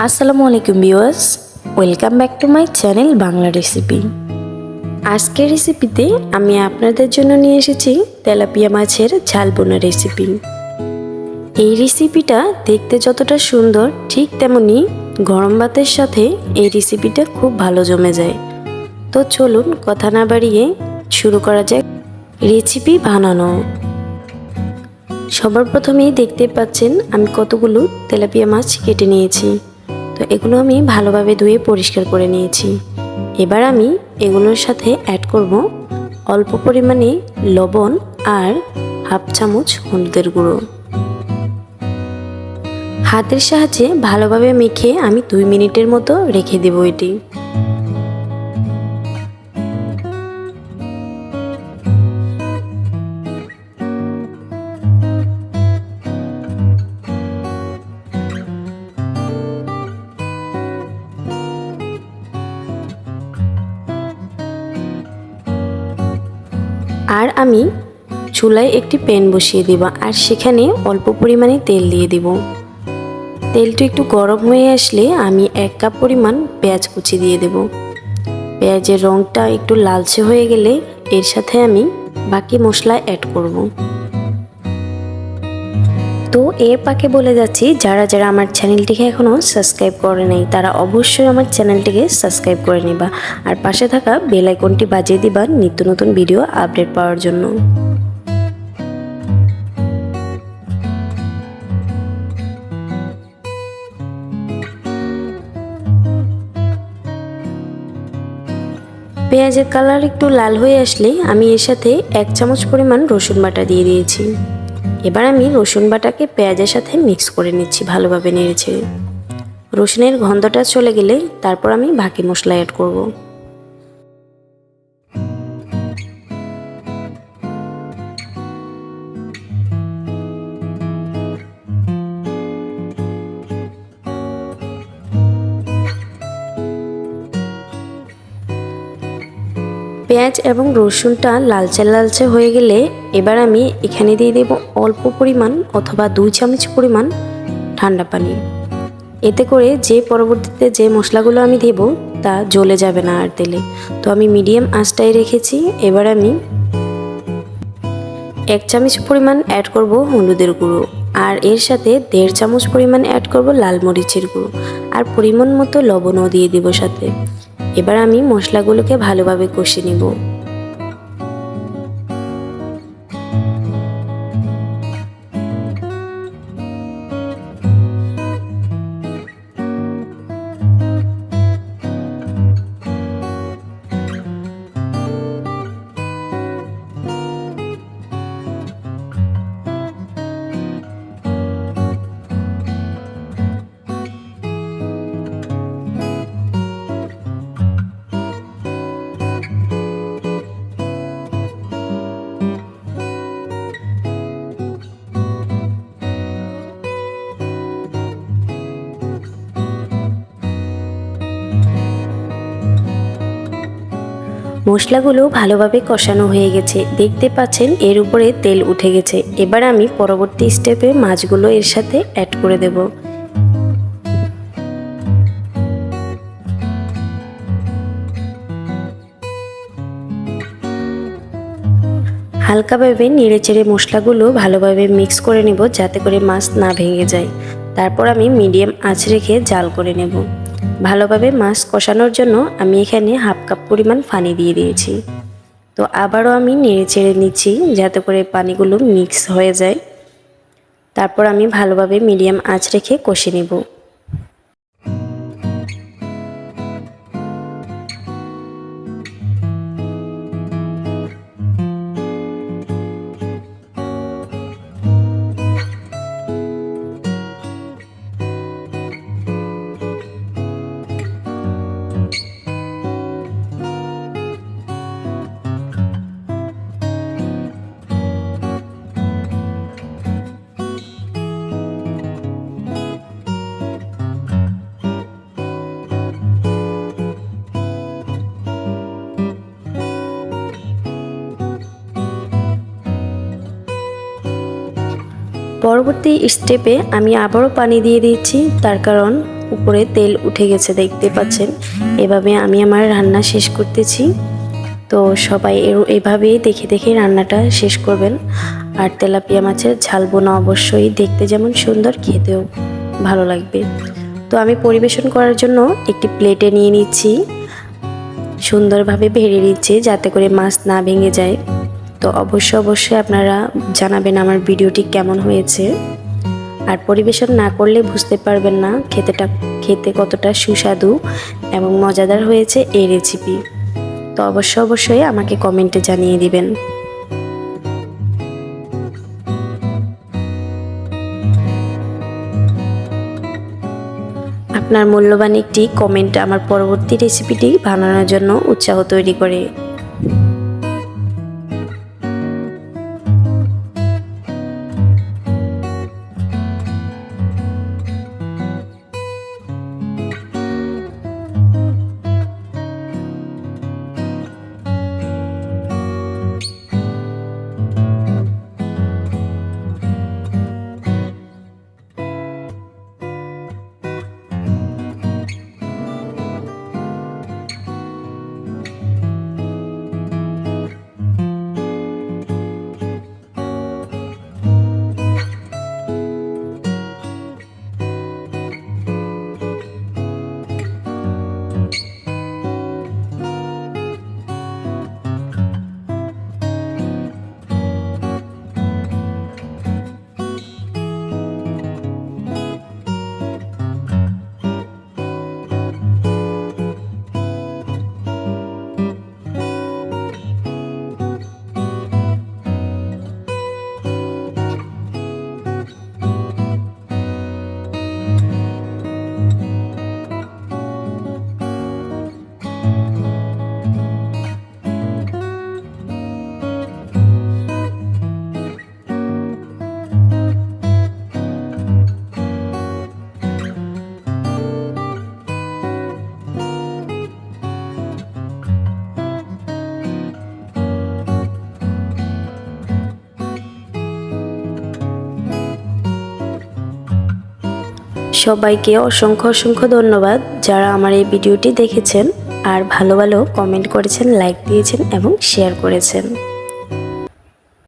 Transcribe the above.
আসসালামু আলাইকুম viewers, welcome back to my channel Bangla recipe. আজকের রেসিপিতে আমি আপনাদের জন্য নিয়ে এসেছি তেলাপিয়া মাছের ঝাল বোনা রেসিপি। এই রেসিপিটা দেখতে যতটা সুন্দর ঠিক তেমনি গরম ভাতের সাথে এই রেসিপিটা খুব ভালো জমে যায়। তো চলুন কথা না বাড়িয়ে শুরু করা যাক রেসিপি বানানো। সবার প্রথমেই দেখতে পাচ্ছেন আমি কতগুলো তেলাপিয়া মাছ কেটে নিয়েছি। তো এগুলো আমি ভালোভাবে ধুয়ে পরিষ্কার করে নিয়েছি। এবার আমি এগুলোর সাথে অ্যাড করব অল্প পরিমাণে লবণ আর হাফ চামচ হলুদের গুঁড়ো। হাতের সাহায্যে ভালোভাবে মেখে আমি 2 মিনিটের মতো রেখে দেব এটি। আর আমি চুলায় একটি প্যান বসিয়ে দেব আর সেখানে অল্প পরিমাণে তেল দিয়ে দেব। তেলটা একটু গরম হয়ে আসলে আমি 1 কাপ পরিমাণ পেঁয়াজ কুচি দিয়ে দেব। পেঁয়াজের রঙটা একটু লালচে হয়ে গেলে এর সাথে আমি বাকি মশলা অ্যাড করব। তো এর পাকে বলে যাচ্ছি, যারা যারা আমার চ্যানেলটিকে এখনও সাবস্ক্রাইব করে নাই তারা অবশ্যই আমার চ্যানেলটিকে সাবস্ক্রাইব করে নেবা আর পাশে থাকা বেল আইকনটি বাজিয়ে দিবা নিত্য নতুন ভিডিও আপডেট পাওয়ার জন্য। পেঁয়াজের কালার একটু লাল হয়ে আসলে আমি এর সাথে 1 চামচ পরিমাণ রসুন বাটা দিয়ে দিয়েছি। এবার আমি রসুন বাটাকে পেঁয়াজের সাথে মিক্স করে নিচ্ছি ভালোভাবে নেড়েচেড়ে। রসুনের গন্ধটা চলে গেলে তারপর আমি বাকি মশলা অ্যাড করব। পেঁয়াজ এবং রসুনটা লালচে লালচে হয়ে গেলে এবার আমি এখানে দিয়ে দেব অল্প পরিমাণ অথবা 2 চামচ পরিমাণ ঠান্ডা পানি। এতে করে যে পরবর্তীতে যে মশলাগুলো আমি দেব তা জ্বলে যাবে না আর তেলে। তো আমি মিডিয়াম আঁচটাই রেখেছি। এবার আমি 1 চামচ পরিমাণ অ্যাড করব হলুদের গুঁড়ো আর এর সাথে 1.5 চামচ পরিমাণ অ্যাড করব লাল মরিচের গুঁড়ো আর পরিমাণ মতো লবণও দিয়ে দেব সাথে। এবার আমি মশলাগুলোকে ভালোভাবে কষে নেব। মশলাগুলো ভালোভাবে কষানো হয়ে গেছে, দেখতে পাচ্ছেন এর উপরে তেল উঠে গেছে। এবার আমি পরবর্তী স্টেপে মাছগুলো এর সাথে অ্যাড করে দেব। হালকাভাবে নেড়েচেড়ে মশলাগুলো ভালোভাবে মিক্স করে নেব যাতে করে মাছ না ভেঙে যায়। তারপর আমি মিডিয়াম আঁচ রেখে জাল করে নেব। ভালোভাবে মাছ কষানোর জন্য আমি এখানে হাফ কাপ পরিমাণ পানি দিয়ে দিয়েছি। তো আবারও আমি নেড়ে চেড়ে নিচ্ছি যাতে করে পানিগুলো মিক্স হয়ে যায়। তারপর আমি ভালোভাবে মিডিয়াম আঁচ রেখে কষে নেব। পরবর্তী স্টেপে আমি আবারও পানি দিয়ে দিচ্ছি, তার কারণ উপরে তেল উঠে গেছে, দেখতে পাচ্ছেন। এভাবে আমি আমার রান্না শেষ করতেছি। তো সবাই এভাবেই দেখে দেখে রান্নাটা শেষ করবেন। আর তেলাপিয়া মাছের ঝাল বোনা অবশ্যই দেখতে যেমন সুন্দর, খেতেও ভালো লাগবে। তো আমি পরিবেশন করার জন্য একটি প্লেটে নিয়ে নিচ্ছি, সুন্দরভাবে ভেড়ে নিচ্ছি যাতে করে মাছ না ভেঙে যায়। তো অবশ্যই আপনারা জানাবেন আমার ভিডিওটি কেমন হয়েছে। আর পরিবেশন না করলে বুঝতে পারবেন না খেতে কতটা সুস্বাদু এবং মজাদার হয়েছে এই রেসিপি। তো অবশ্যই আমাকে কমেন্টে জানিয়ে দিবেন। আপনার মূল্যবান একটি কমেন্ট আমার পরবর্তী রেসিপিটি বানানোর জন্য উৎসাহ তৈরি করে। সবাইকে অসংখ্য ধন্যবাদ যারা আমার এই ভিডিওটি দেখেছেন আর ভালো ভালো কমেন্ট করেছেন, লাইক দিয়েছেন এবং শেয়ার করেছেন।